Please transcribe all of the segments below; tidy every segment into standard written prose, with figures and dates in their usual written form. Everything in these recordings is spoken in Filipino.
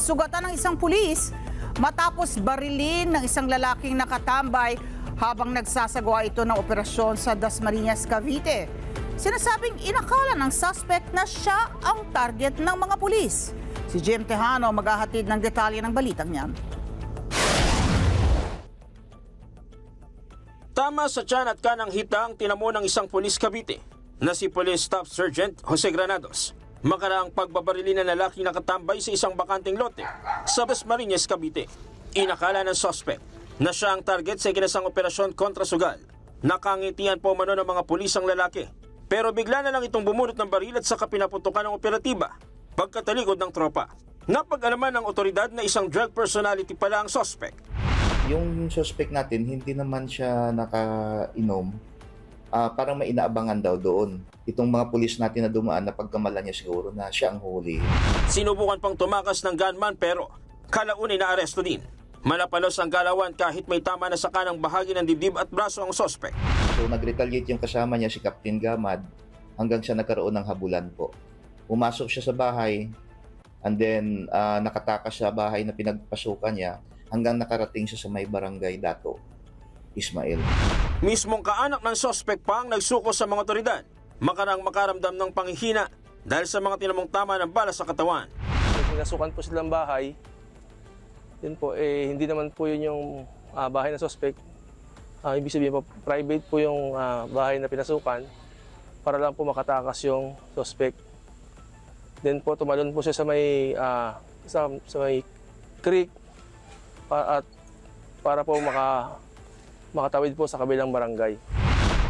sugatan ng isang pulis matapos barilin ng isang lalaking nakatambay habang nagsasagawa ito ng operasyon sa Dasmariñas, Cavite. Sinasabing inakala ng suspect na siya ang target ng mga pulis. Si Jim Tejano maghahatid ng detalye ng balitang niyan. Tama sa tiyan at kanang hita ang tinamo ng isang pulis Cavite na si Police Staff Sergeant Jose Granados. Makaraang pagbabarilin ng lalaking nakatambay sa isang bakanteng lote sa Dasmariñas, Cavite. Inakala ng suspect na siya ang target sa ikinasang operasyon kontra sugal. Nakangitian po mano ng mga pulis ang lalaki. Pero bigla na lang itong bumunot ng baril at saka pinaputukan ng operatiba pagkatalikod ng tropa. Napag-alaman ng otoridad na isang drug personality pala ang suspect. Yung suspect natin, hindi naman siya nakainom. Parang may inaabangan daw doon. Itong mga pulis natin na dumaan na pagkamalan niya siguro na siya ang huli. Sinubukan pang tumakas ng gunman pero kalaunay na aresto din. Malapalos ang galawan kahit may tama na sa kanang bahagi ng dibdib at braso ang suspect. So nag-retaliate yung kasama niya si Captain Gamad hanggang siya nagkaroon ng habulan po. Pumasok siya sa bahay and then nakatakas sa bahay na pinagpasukan niya hanggang nakarating siya sa may barangay Dato, Ismael. Mismong kaanak ng suspect pa ang nagsuko sa mga otoridad. Makarang makaramdam ng panghihina dahil sa mga tinamong tama ng bala sa katawan. Pinasukan po silang bahay. Yun po, hindi naman po yun yung bahay ng suspect. Ibig sabihin po, private po yung bahay na pinasukan para lang po makatakas yung suspect. Then po, tumalon po siya sa may, sa may creek at para po makatawid po sa kabilang barangay.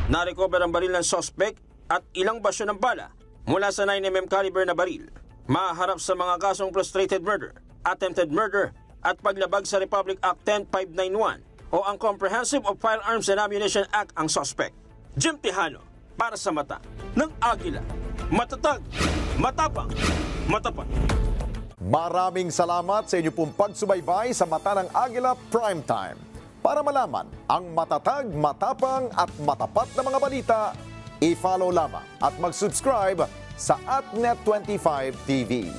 Narecover ang baril ng suspect at ilang basyo ng bala mula sa 9mm caliber na baril. Maharap sa mga kasong frustrated murder, attempted murder at paglabag sa Republic Act 10591 o ang Comprehensive of Firearms and Ammunition Act ang suspect. Jim Tejano para sa mata ng Agila. Matatag, matapang, matapat. Maraming salamat sa inyo pong pagsubaybay sa Mata ng Agila Primetime. Para malaman ang matatag, matapang at matapat na mga balita, i-follow lamang at mag-subscribe sa AtNet25 TV.